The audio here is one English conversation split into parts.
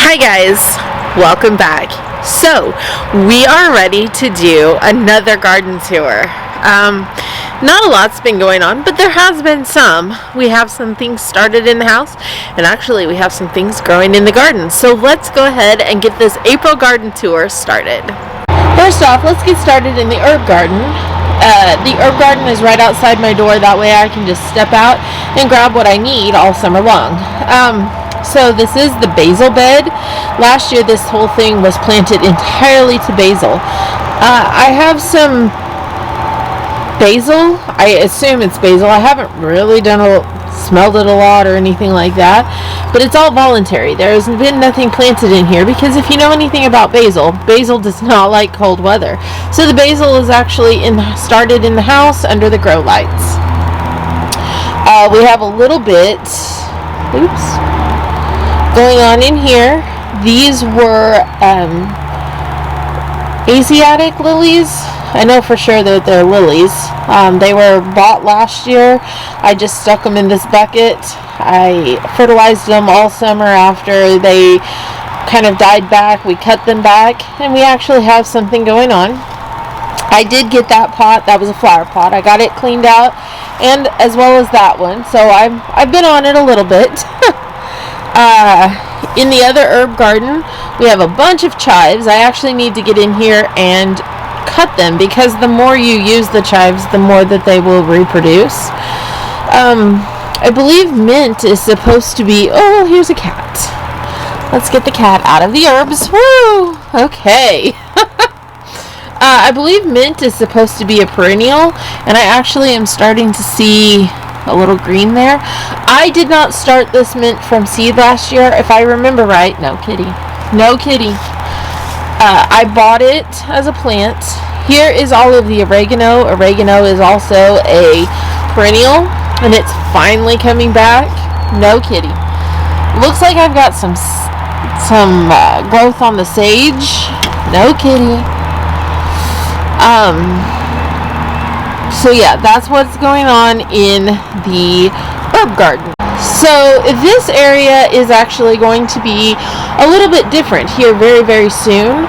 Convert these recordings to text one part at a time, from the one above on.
Hi guys, welcome back. So, we are ready to do another garden tour. Not a lot's been going on, but there has been some. We have some things started in the house, and actually we have some things growing in the garden. So let's go ahead and get this April garden tour started. First off, let's get started in the herb garden. The herb garden is right outside my door, that way I can just step out and grab what I need all summer long. So this is the Basil Bed. Last year this whole thing was planted entirely to basil. I have some basil. I assume it's basil. I haven't really smelled it a lot or anything like that, but it's all voluntary. There's been nothing planted in here because if you know anything about basil, basil does not like cold weather. So the basil is actually started in the house under the grow lights. We have a little bit going on in here. These were Asiatic lilies. I know for sure that they're lilies. They were bought last year. I just stuck them in this bucket. I fertilized them all summer after they kind of died back. We cut them back and we actually have something going on. I did get that pot. That was a flower pot. I got it cleaned out, and as well as that one. So I've been on it a little bit. In the other herb garden, we have a bunch of chives. I actually need to get in here and cut them because the more you use the chives, the more that they will reproduce. I believe mint is supposed to be... Oh, here's a cat. Let's get the cat out of the herbs. Woo! Okay. I believe mint is supposed to be a perennial, and I actually am starting to see a little green there. I did not start this mint from seed last year, if I remember right. No kitty. No kitty. I bought it as a plant. Here is all of the oregano. Oregano is also a perennial, and it's finally coming back. No kitty. Looks like I've got some growth on the sage. No kitty. So yeah, that's what's going on in the herb garden. So this area is actually going to be a little bit different here very, very soon.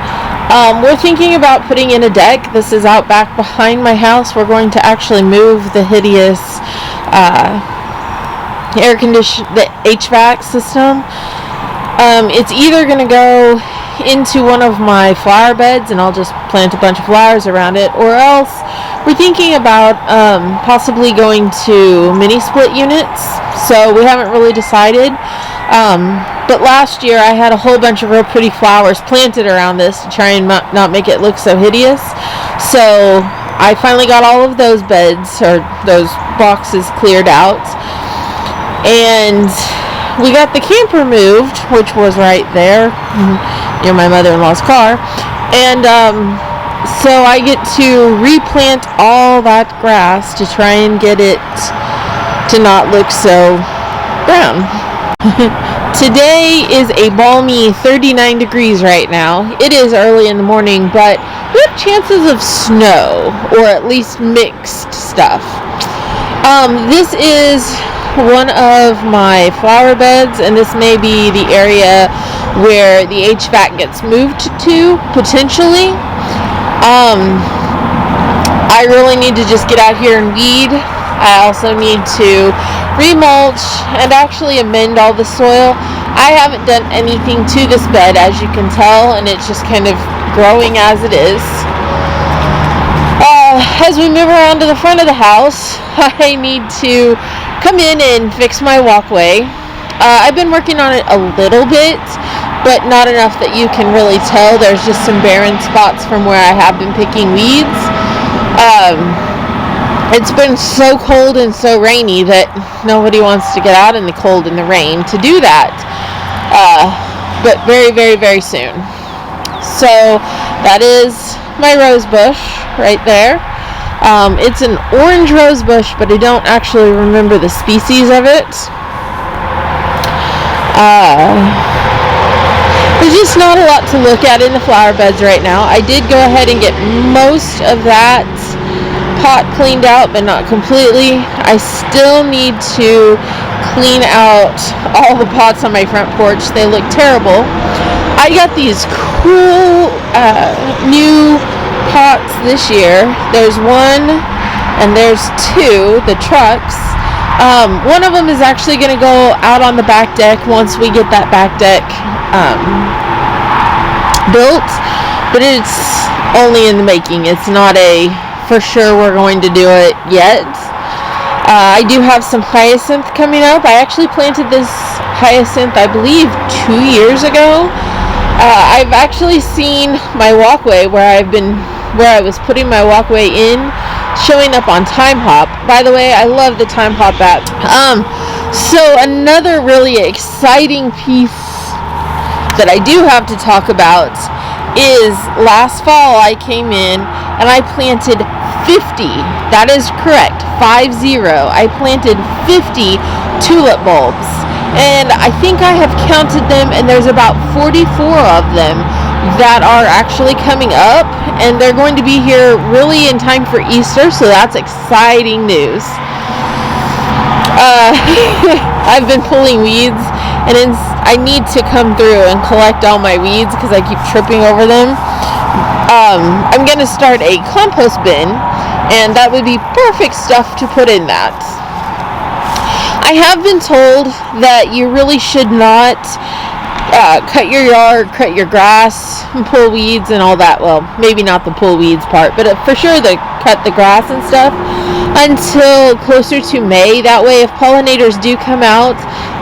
We're thinking about putting in a deck. This is out back behind my house. We're going to actually move the hideous the HVAC system. It's either going to go into one of my flower beds and I'll just plant a bunch of flowers around it, or else we're thinking about possibly going to mini split units. So we haven't really decided, but last year I had a whole bunch of real pretty flowers planted around this to try and not make it look so hideous. So I finally got all of those beds or those boxes cleared out, and we got the camper moved, which was right there near my mother-in-law's car, and so I get to replant all that grass to try and get it to not look so brown. Today is a balmy 39 degrees right now. It is early in the morning, but we have chances of snow, or at least mixed stuff. This is one of my flower beds, and this may be the area where the HVAC gets moved to, potentially. I really need to just get out here and weed. I also need to remulch and actually amend all the soil. I haven't done anything to this bed, as you can tell, and it's just kind of growing as it is. As we move around to the front of the house, I need to come in and fix my walkway. I've been working on it a little bit, but not enough that you can really tell. There's just some barren spots from where I have been picking weeds. It's been so cold and so rainy that nobody wants to get out in the cold and the rain to do that. But very, very, very soon. So that is my rose bush right there. It's an orange rose bush, but I don't actually remember the species of it. There's just not a lot to look at in the flower beds right now. I did go ahead and get most of that pot cleaned out, but not completely. I still need to clean out all the pots on my front porch. They look terrible. I got these cool new pots this year. There's one and there's two, the trucks. One of them is actually going to go out on the back deck once we get that back deck built, but it's only in the making. It's not a for sure we're going to do it yet. I do have some hyacinth coming up. I actually planted this hyacinth, I believe, 2 years ago. I've actually seen my walkway where I was putting my walkway in showing up on Time Hop. By the way, I love the Time Hop app. So another really exciting piece that I do have to talk about is last fall I came in and I planted 50. That is correct. 50. I planted 50 tulip bulbs. And I think I have counted them, and there's about 44 of them that are actually coming up, and they're going to be here really in time for Easter, so that's exciting news. I've been pulling weeds, and I need to come through and collect all my weeds because I keep tripping over them. I'm going to start a compost bin, and that would be perfect stuff to put in that. I have been told that you really should not cut your yard, cut your grass, and pull weeds and all that. Well, maybe not the pull weeds part, but for sure the cut the grass and stuff until closer to May. That way, if pollinators do come out,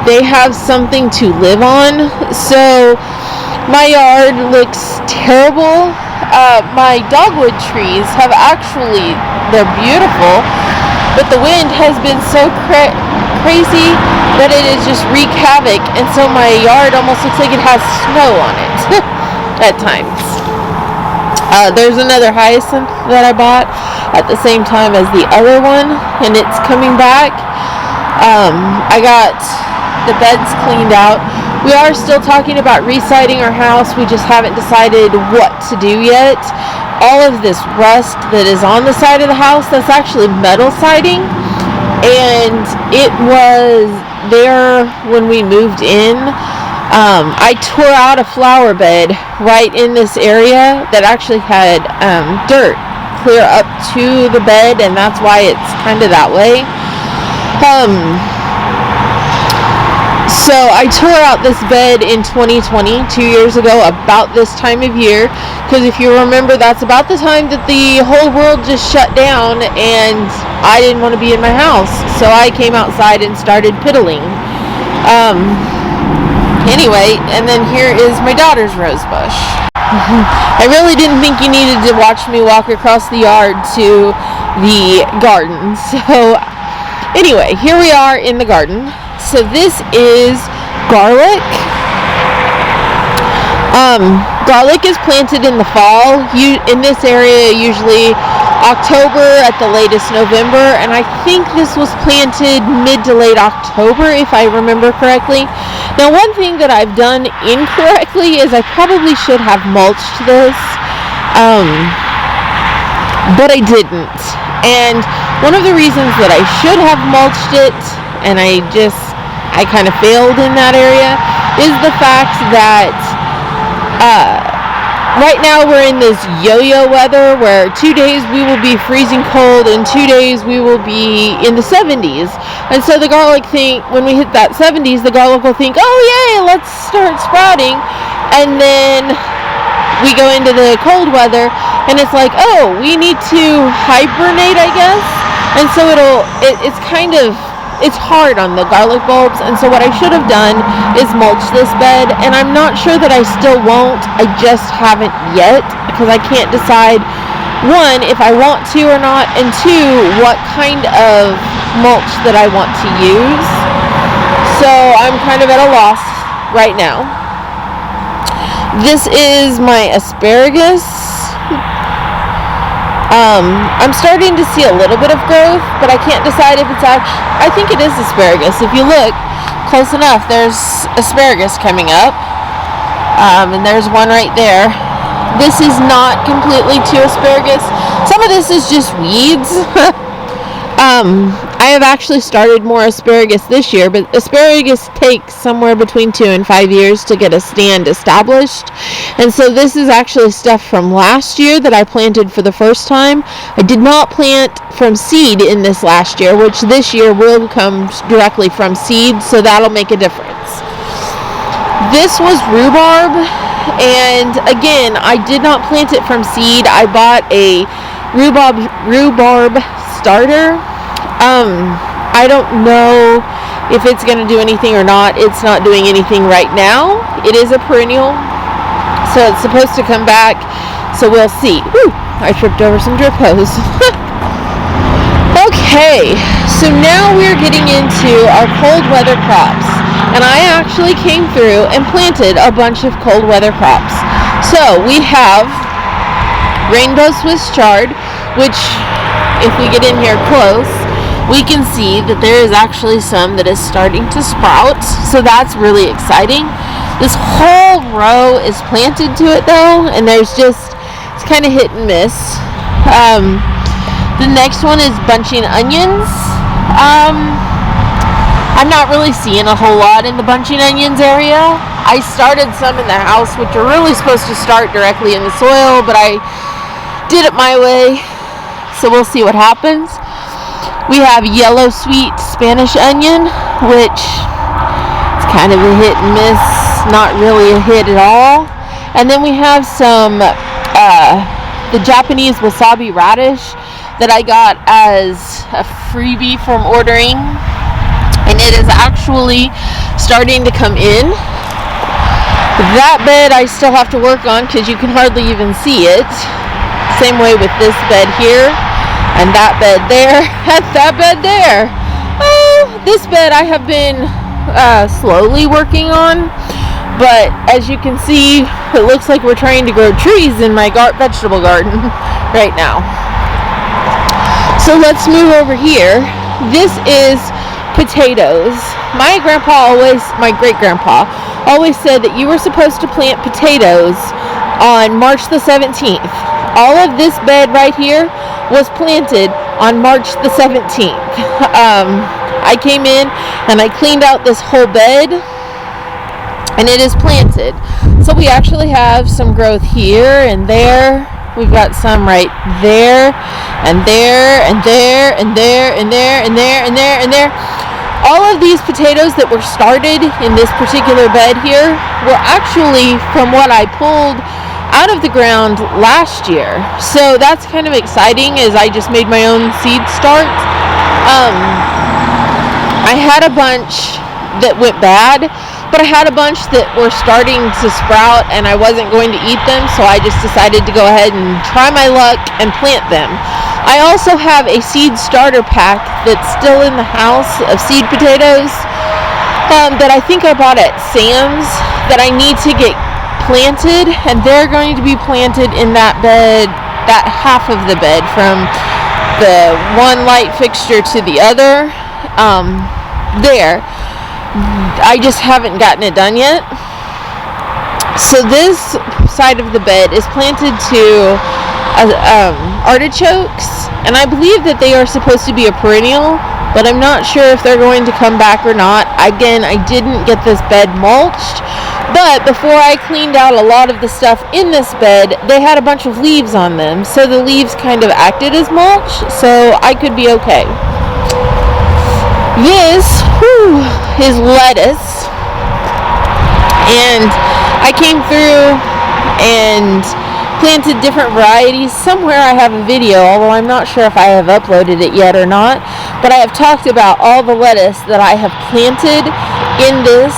they have something to live on. So my yard looks terrible. My dogwood trees have actually, they're beautiful, but the wind has been so crazy that it has just wreaked havoc, and so my yard almost looks like it has snow on it at times. There's another hyacinth that I bought at the same time as the other one, and it's coming back. I got the beds cleaned out. We are still talking about residing our house. We just haven't decided what to do yet. All of this rust that is on the side of the house, that's actually metal siding, and it was there when we moved in. I tore out a flower bed right in this area that actually had dirt clear up to the bed, and that's why it's kind of that way. So I tore out this bed in 2020, 2 years ago, about this time of year, because if you remember, that's about the time that the whole world just shut down, and I didn't want to be in my house, so I came outside and started piddling. Anyway, and then here is my daughter's rose bush. I really didn't think you needed to watch me walk across the yard to the garden. So anyway, here we are in the garden. So this is garlic. Garlic is planted in the fall. In this area, usually October, at the latest November, and I think this was planted mid to late October, if I remember correctly. Now, one thing that I've done incorrectly is I probably should have mulched this, but I didn't. And one of the reasons that I should have mulched it, and I kind of failed in that area, is the fact that right now we're in this yo-yo weather where 2 days we will be freezing cold and 2 days we will be in the 70s. And so the garlic when we hit that 70s, the garlic will think, oh yay, let's start sprouting. And then we go into the cold weather and it's like, oh, we need to hibernate, I guess. And so it's hard on the garlic bulbs, and so what I should have done is mulch this bed, and I'm not sure that I still won't. I just haven't yet, because I can't decide, one, if I want to or not, and two, what kind of mulch that I want to use. So I'm kind of at a loss right now. This is my asparagus. I'm starting to see a little bit of growth, but I can't decide if it's actually, I think it is asparagus. If you look close enough, there's asparagus coming up, and there's one right there. This is not completely to asparagus. Some of this is just weeds. I have actually started more asparagus this year, but asparagus takes somewhere between 2 and 5 years to get a stand established. And so this is actually stuff from last year that I planted for the first time. I did not plant from seed in this last year, which this year will come directly from seed, so that'll make a difference. This was rhubarb, and again, I did not plant it from seed. I bought a rhubarb starter. I don't know if it's going to do anything or not. It's not doing anything right now. It is a perennial, so it's supposed to come back, so we'll see. Woo, I tripped over some drip hose. Okay, so now we're getting into our cold weather crops, and I actually came through and planted a bunch of cold weather crops. So we have rainbow Swiss chard, which if we get in here close, we can see that there is actually some that is starting to sprout, so that's really exciting. This whole row is planted to it though, and it's kind of hit and miss. The next one is bunching onions. I'm not really seeing a whole lot in the bunching onions area. I started some in the house, which are really supposed to start directly in the soil, but I did it my way, so we'll see what happens. We have yellow sweet Spanish onion, which is kind of a hit and miss, not really a hit at all. And then we have some the Japanese wasabi radish that I got as a freebie from ordering, and it is actually starting to come in. That bed I still have to work on because you can hardly even see it. Same way with this bed here, and that bed there, and that bed there. Oh, this bed I have been slowly working on, but as you can see, it looks like we're trying to grow trees in my vegetable garden right now. So let's move over here. This is potatoes. My great-grandpa always said that you were supposed to plant potatoes on March the 17th. All of this bed right here was planted on March the 17th. I came in and I cleaned out this whole bed, and it is planted. So we actually have some growth here and there. We've got some right there, and there, and there, and there, and there, and there, and there, and there. All of these potatoes that were started in this particular bed here were actually from what I pulled out of the ground last year. So that's kind of exciting, as I just made my own seed start. I had a bunch that went bad, but I had a bunch that were starting to sprout and I wasn't going to eat them, so I just decided to go ahead and try my luck and plant them. I also have a seed starter pack that's still in the house of seed potatoes that I think I bought at Sam's that I need to get planted, and they're going to be planted in that bed, that half of the bed from the one light fixture to the other. There. I just haven't gotten it done yet. So this side of the bed is planted to artichokes, and I believe that they are supposed to be a perennial, but I'm not sure if they're going to come back or not. Again, I didn't get this bed mulched, but before I cleaned out a lot of the stuff in this bed, they had a bunch of leaves on them, so the leaves kind of acted as mulch, so I could be okay. This is lettuce, and I came through and planted different varieties. Somewhere I have a video, although I'm not sure if I have uploaded it yet or not, but I have talked about all the lettuce that I have planted in this,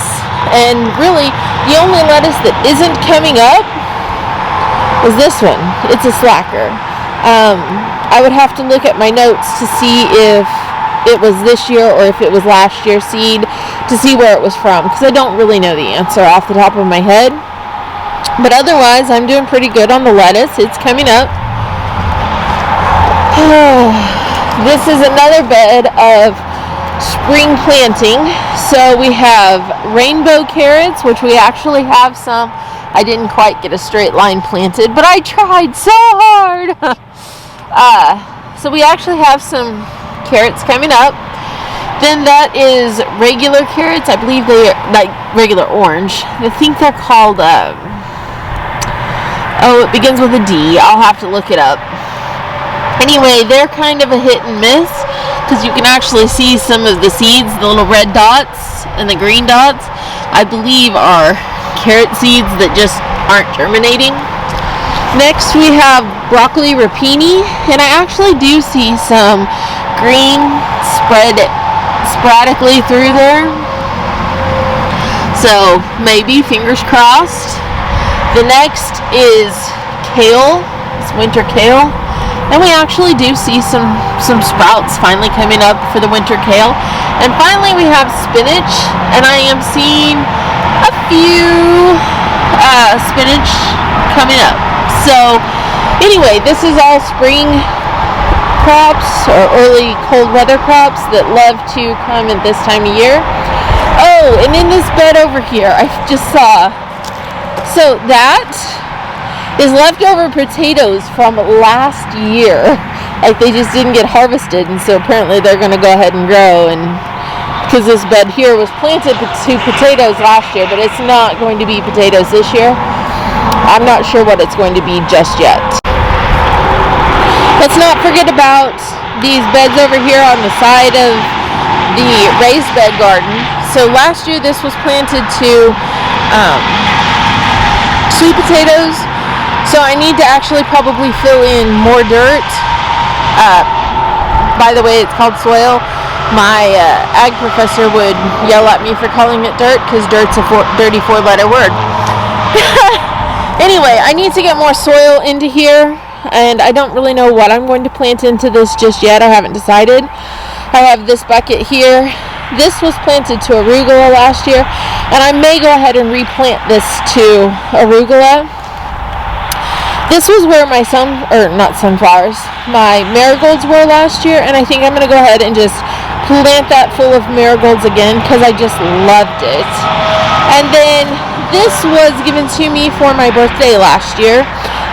and really the only lettuce that isn't coming up is this one. It's a slacker. I would have to look at my notes to see if it was this year or if it was last year's seed to see where it was from, because I don't really know the answer off the top of my head. But otherwise, I'm doing pretty good on the lettuce. It's coming up. This is another bed of spring planting. So we have rainbow carrots, which we actually have some. I didn't quite get a straight line planted, but I tried so hard. So we actually have some carrots coming up. Then that is regular carrots. I believe they are like regular orange. I think they're called, it begins with a D. I'll have to look it up. Anyway, they're kind of a hit and miss because you can actually see some of the seeds, the little red dots and the green dots, I believe are carrot seeds that just aren't germinating. Next we have broccoli rapini, and I actually do see some green spread sporadically through there, so maybe, fingers crossed. The next is kale. It's winter kale, and we actually do see some sprouts finally coming up for the winter kale. And finally we have spinach, and I am seeing a few spinach coming up. So anyway, this is all spring crops or early cold weather crops that love to come at this time of year. Oh, and in this bed over here, I just saw, so that is leftover potatoes from last year. Like they just didn't get harvested, and so apparently they're going to go ahead and grow. And because this bed here was planted to potatoes last year, but it's not going to be potatoes this year. I'm not sure what it's going to be just yet. Let's not forget about these beds over here on the side of the raised bed garden. So last year this was planted to sweet potatoes, so I need to actually probably fill in more dirt. By the way, it's called soil. My ag professor would yell at me for calling it dirt because dirt's a dirty 4-letter word. Anyway, I need to get more soil into here, and I don't really know what I'm going to plant into this just yet. I haven't decided. I have this bucket here. This was planted to arugula last year, and I may go ahead and replant this to arugula. This was where my my marigolds were last year, and I think I'm going to go ahead and just plant that full of marigolds again because I just loved it. And then this was given to me for my birthday last year,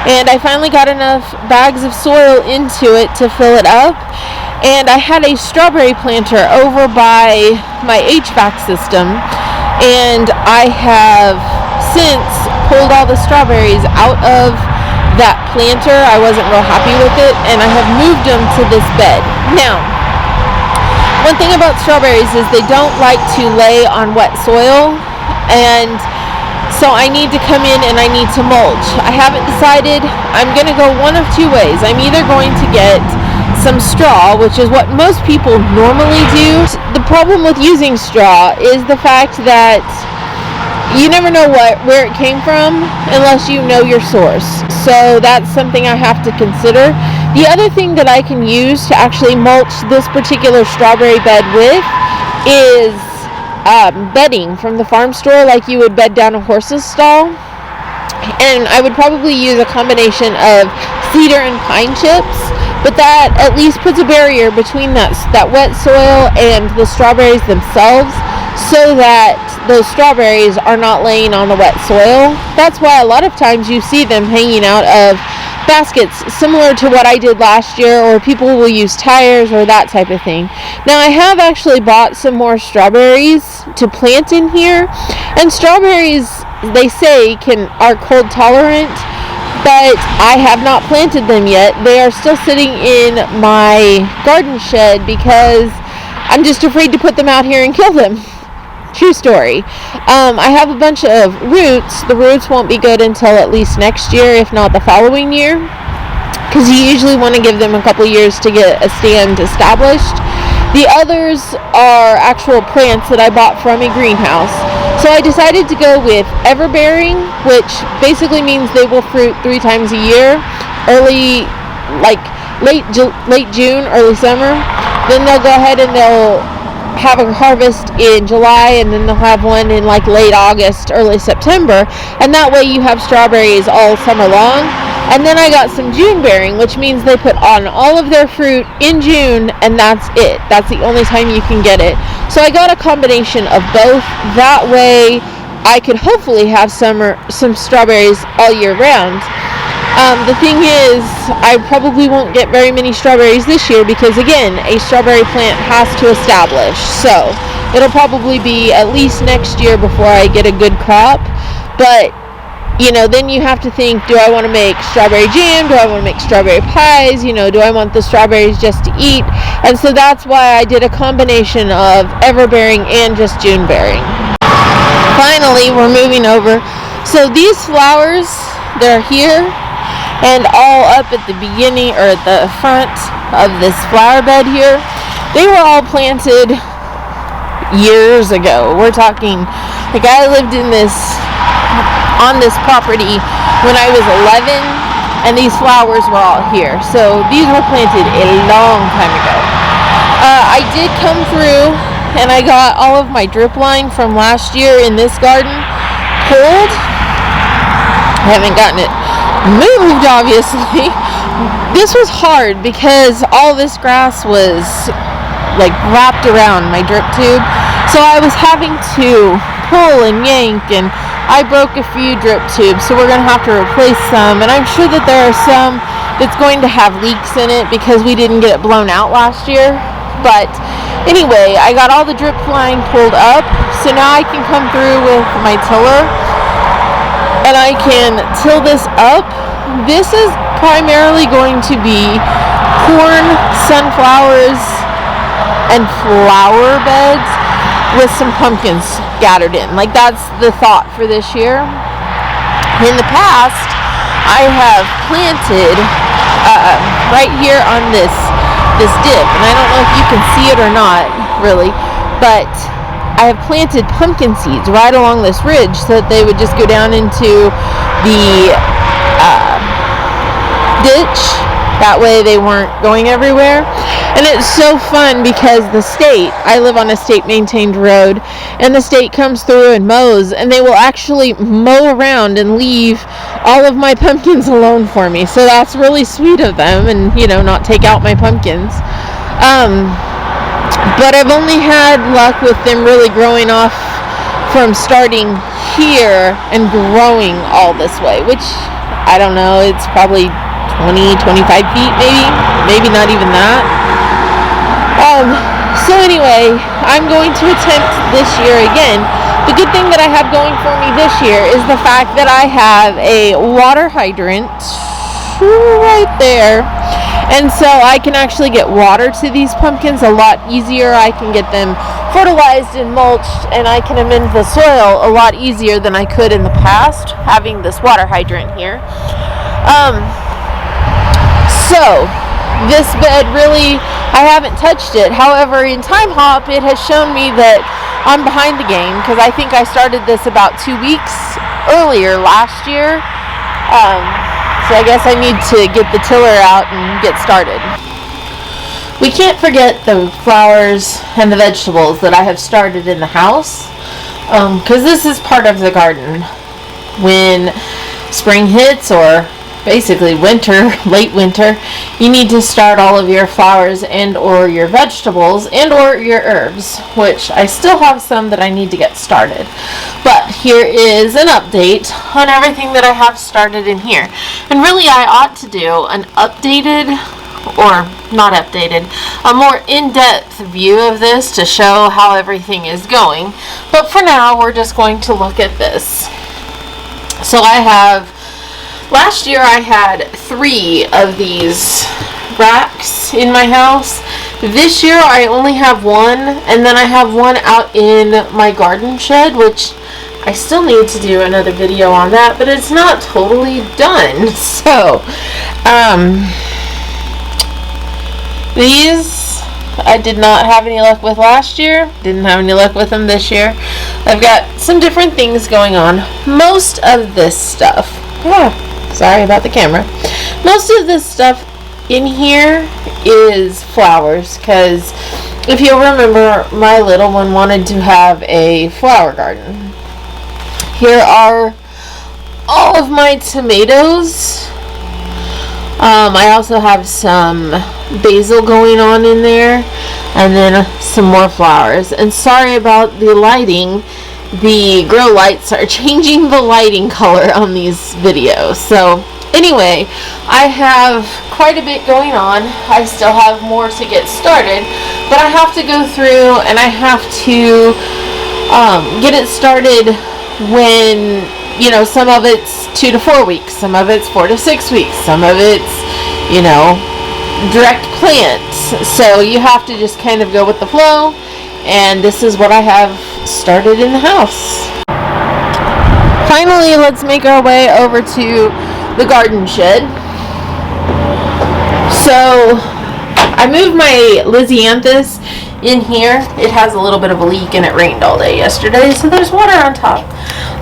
and I finally got enough bags of soil into it to fill it up. And I had a strawberry planter over by my HVAC system, and I have since pulled all the strawberries out of that planter. I wasn't real happy with it, and I have moved them to this bed. Now, one thing about strawberries is they don't like to lay on wet soil, and so I need to come in and I need to mulch. I haven't decided. I'm going to go one of two ways. I'm either going to get some straw, which is what most people normally do. The problem with using straw is the fact that you never know where it came from unless you know your source. So that's something I have to consider. The other thing that I can use to actually mulch this particular strawberry bed with is bedding from the farm store, like you would bed down a horse's stall. And I would probably use a combination of cedar and pine chips, but that at least puts a barrier between that wet soil and the strawberries themselves, so that those strawberries are not laying on the wet soil. That's why a lot of times you see them hanging out of baskets, similar to what I did last year, or people will use tires or that type of thing. Now, I have actually bought some more strawberries to plant in here, and strawberries, they say, are cold tolerant, but I have not planted them yet. They are still sitting in my garden shed because I'm just afraid to put them out here and kill them. True story. I have a bunch of roots. The roots won't be good until at least next year, if not the following year, because you usually want to give them a couple years to get a stand established. The others are actual plants that I bought from a greenhouse. So I decided to go with everbearing, which basically means they will fruit 3 times a year, early, like late June, early summer. Then they'll go ahead and they'll have a harvest in July, and then they'll have one in like late August, early September, and that way you have strawberries all summer long. And then I got some June bearing, which means they put on all of their fruit in June, and that's it. That's the only time you can get it. So I got a combination of both. That way I could hopefully have some strawberries all year round. The thing is, I probably won't get very many strawberries this year because, again, a strawberry plant has to establish. So it'll probably be at least next year before I get a good crop. But, you know, then you have to think, do I want to make strawberry jam? Do I want to make strawberry pies? You know, do I want the strawberries just to eat? And so that's why I did a combination of everbearing and just June bearing. Finally, we're moving over. So these flowers, they're here and all up at the beginning or at the front of this flower bed here. They were all planted years ago. We're talking, like, I lived on this property when I was 11, and these flowers were all here. So these were planted a long time ago. I did come through and I got all of my drip line from last year in this garden pulled. I haven't gotten it moved, obviously. This was hard because all this grass was like wrapped around my drip tube, so I was having to pull and yank, and I broke a few drip tubes, so we're going to have to replace some, and I'm sure that there are some that's going to have leaks in it because we didn't get it blown out last year. But anyway, I got all the drip line pulled up, so now I can come through with my tiller and I can till this up. This is primarily going to be corn, sunflowers, and flower beds with some pumpkins scattered in. Like, that's the thought for this year. In the past, I have planted right here on this dip, and I don't know if you can see it or not really, but I have planted pumpkin seeds right along this ridge so that they would just go down into the ditch. That way they weren't going everywhere. And it's so fun because I live on a state maintained road, and the state comes through and mows, and they will actually mow around and leave all of my pumpkins alone for me. So that's really sweet of them, and, you know, not take out my pumpkins. But I've only had luck with them really growing off from starting here and growing all this way, which, I don't know, it's probably 20, 25 feet maybe not even that. So anyway, I'm going to attempt this year again. The good thing that I have going for me this year is the fact that I have a water hydrant right there, and so I can actually get water to these pumpkins a lot easier. I can get them fertilized and mulched, and I can amend the soil a lot easier than I could in the past having this water hydrant here. So this bed really, I haven't touched it. However, in Time Hop, it has shown me that I'm behind the game because I think I started this about 2 weeks earlier last year. So I guess I need to get the tiller out and get started. We can't forget the flowers and the vegetables that I have started in the house, because this is part of the garden. When spring hits, or basically winter, late winter, you need to start all of your flowers and or your vegetables and or your herbs, which I still have some that I need to get started. But here is an update on everything that I have started in here. And really I ought to do an updated, or not updated, a more in-depth view of this to show how everything is going. But for now, we're just going to look at this. So last year I had 3 of these racks in my house. This year I only have 1, and then I have 1 out in my garden shed, which I still need to do another video on that, but it's not totally done. So, these I did not have any luck with last year. Didn't have any luck with them this year. I've got some different things going on. Most of this stuff, sorry about the camera. Most of this stuff in here is flowers, because if you'll remember, my little one wanted to have a flower garden. Here are all of my tomatoes. I also have some basil going on in there, and then some more flowers. And sorry about the lighting. The grow lights are changing the lighting color on these videos, so Anyway, I have quite a bit going on. I still have more to get started, but I have to go through and I have to get it started when, you know, some of it's 2 to 4 weeks, some of it's 4 to 6 weeks, some of it's, you know, direct plants. So you have to just kind of go with the flow, and this is what I have started in the house. Finally, let's make our way over to the garden shed. So I moved my Lisianthus in here. It has a little bit of a leak and it rained all day yesterday, so there's water on top.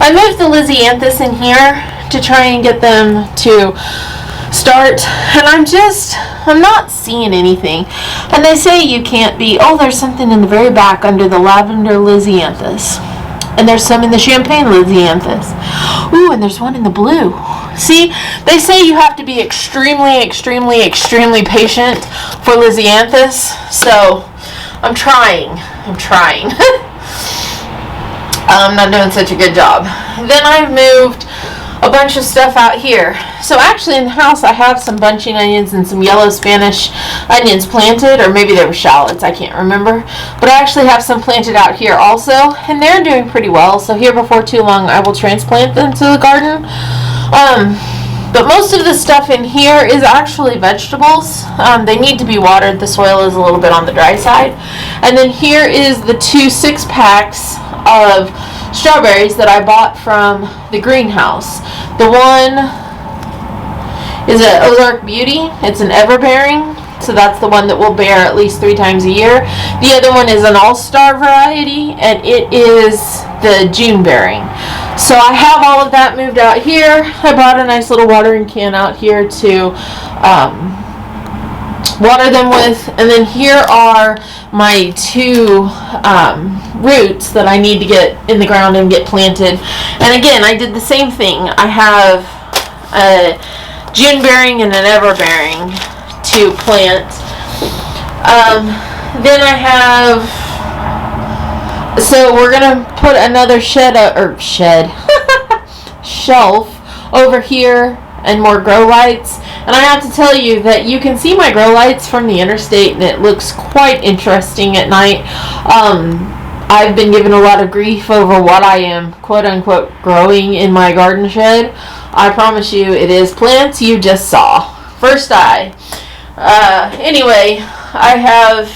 I moved the Lisianthus in here to try and get them to start, and I'm not seeing anything. And they say you can't be, oh, there's something in the very back under the lavender Lisianthus, and there's some in the champagne Lisianthus. Ooh, and there's one in the blue. See, they say you have to be extremely, extremely, extremely patient for Lisianthus, so I'm trying. I'm not doing such a good job. Then I've moved a bunch of stuff out here. So actually in the house I have some bunching onions and some yellow Spanish onions planted, or maybe they were shallots, I can't remember. But I actually have some planted out here also, and they're doing pretty well. So here before too long I will transplant them to the garden. But most of the stuff in here is actually vegetables. They need to be watered. The soil is a little bit on the dry side. And then here is the 2 6-packs of strawberries that I bought from the greenhouse. The one is an Ozark Beauty. It's an everbearing, so that's the one that will bear at least 3 times a year. The other one is an all-star variety, and it is the June bearing. So I have all of that moved out here. I bought a nice little watering can out here to water them with, and then here are my 2 roots that I need to get in the ground and get planted. And again, I did the same thing. I have a June bearing and an ever bearing to plant. Then I have, so we're gonna put another shelf over here, and more grow lights. And I have to tell you that you can see my grow lights from the interstate, and it looks quite interesting at night. I've been given a lot of grief over what I am quote unquote growing in my garden shed. I promise you it is plants you just saw. First eye. Anyway, I have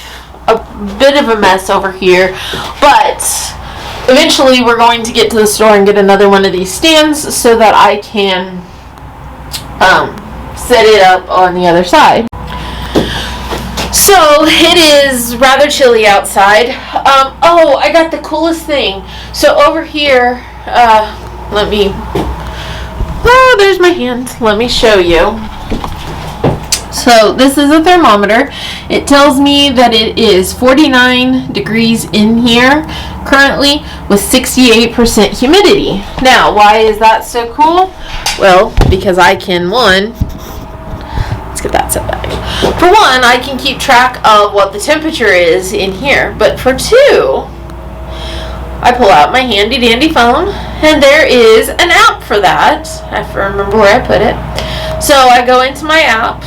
a bit of a mess over here, but eventually we're going to get to the store and get another one of these stands so that I can set it up on the other side. So it is rather chilly outside. Oh, I got the coolest thing. So over here, there's my hand. Let me show you. So this is a thermometer. It tells me that it is 49 degrees in here currently with 68% humidity. Now, why is that so cool? Well, because I can, let's get that set back. For one, I can keep track of what the temperature is in here. But for 2, I pull out my handy dandy phone, and there is an app for that. I have to remember where I put it. So I go into my app,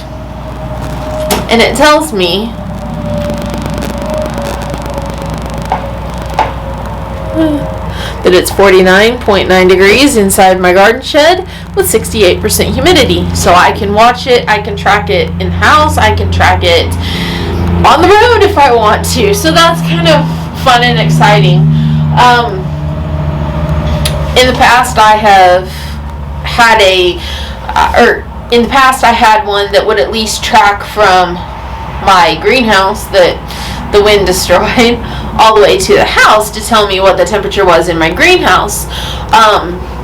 and it tells me that it's 49.9 degrees inside my garden shed with 68% humidity. So I can watch it, I can track it in house, I can track it on the road if I want to. So that's kind of fun and exciting. In the past I have had in the past I had one that would at least track from my greenhouse that the wind destroyed all the way to the house to tell me what the temperature was in my greenhouse.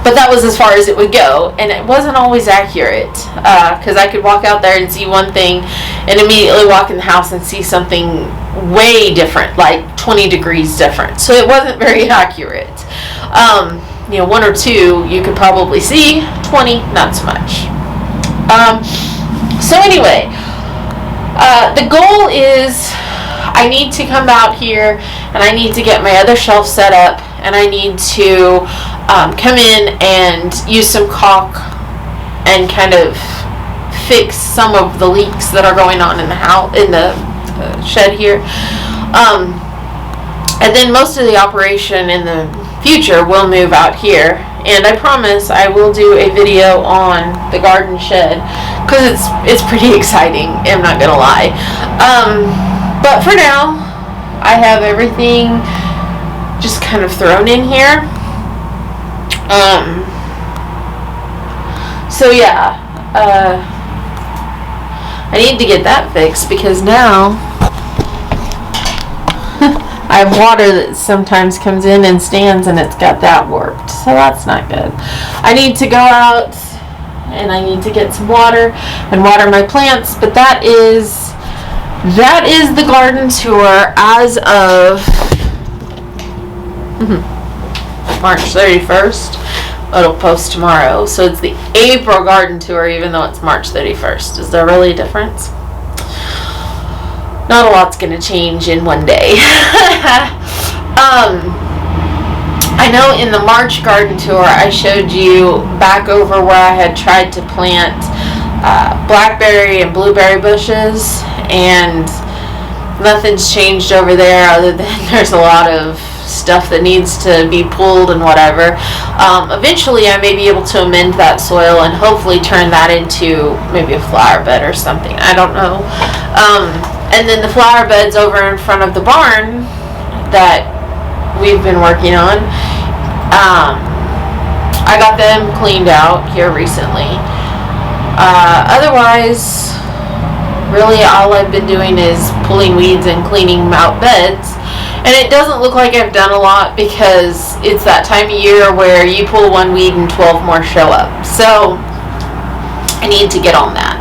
But that was as far as it would go, and it wasn't always accurate, because I could walk out there and see one thing and immediately walk in the house and see something way different, like 20 degrees different. So it wasn't very accurate. 1 or 2 you could probably see, 20 not so much. So anyway, the goal is I need to come out here and I need to get my other shelf set up, and I need to come in and use some caulk and kind of fix some of the leaks that are going on in the house, in the shed here. And then most of the operation in the future will move out here. And I promise I will do a video on the garden shed, because it's pretty exciting, I'm not gonna lie. But for now, I have everything just kind of thrown in here. So yeah, I need to get that fixed, because now I have water that sometimes comes in and stands, and it's got that warped, so that's not good. I need to go out and I need to get some water and water my plants, but that is the garden tour as of March 31st. It'll post tomorrow, so it's the April garden tour, even though it's March 31st. Is there really a difference? Not a lot's gonna change in one day. I know in the March garden tour I showed you back over where I had tried to plant blackberry and blueberry bushes, and nothing's changed over there other than there's a lot of stuff that needs to be pulled and whatever. Eventually I may be able to amend that soil and hopefully turn that into maybe a flower bed or something. I don't know. And then the flower beds over in front of the barn that we've been working on, I got them cleaned out here recently. Otherwise, really all I've been doing is pulling weeds and cleaning out beds. And it doesn't look like I've done a lot, because it's that time of year where you pull one weed and 12 more show up. So I need to get on that.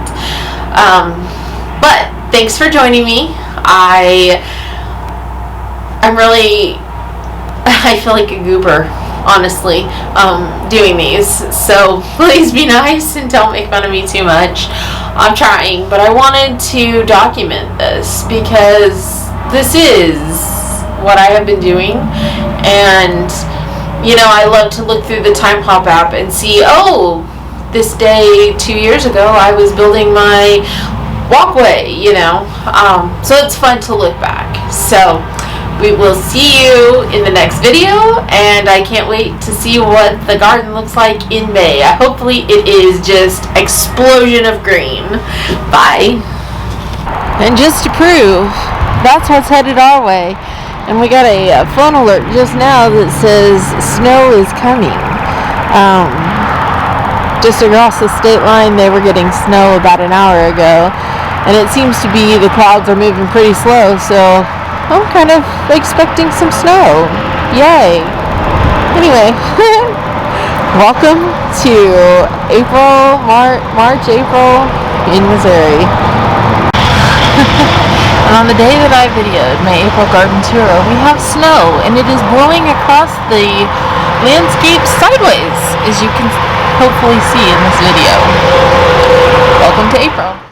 But thanks for joining me. I'm really, I feel like a goober, honestly, doing these. So please be nice and don't make fun of me too much. I'm trying, but I wanted to document this, because this is what I have been doing. And you know, I love to look through the Time Hop app and see, oh, this day 2 years ago I was building my walkway, you know. So it's fun to look back. So we will see you in the next video, and I can't wait to see what the garden looks like in May. Hopefully it is just explosion of green. Bye. And just to prove, that's what's headed our way. And we got a phone alert just now that says snow is coming. Just across the state line, they were getting snow about an hour ago, and it seems to be the clouds are moving pretty slow, so I'm kind of expecting some snow. Yay. Anyway, welcome to March, April in Missouri. And on the day that I videoed my April garden tour, we have snow, and it is blowing across the landscape sideways, as you can hopefully see in this video. Welcome to April.